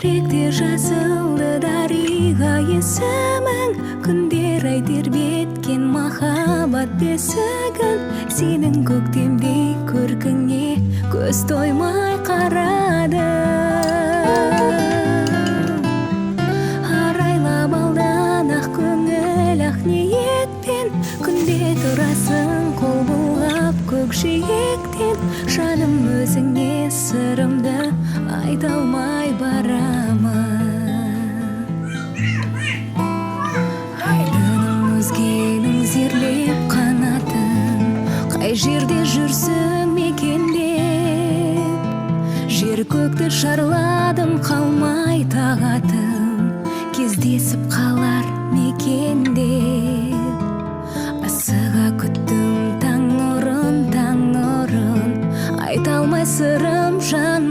Жүректе жазылды дариға есімің, күндер ай тербеткен махаббат бесігін. Сенің көктемдей көркіңе көз тоймай қарады. Арайлап алдан ақ көңіл ақ ниетпен, күнде тұрасың қол бұлғап көкжиектен. Жаным өзіңе сырымды айта алмай барамын. Айдыным өзгенің зерлеп қанатын, қай жерде жүрсің мекендеп. Жер көкті шарладым қалмай тағатым, кездесіп қалар мекендеп. Асыға күттім таң нұрын, айта алмай сырым жан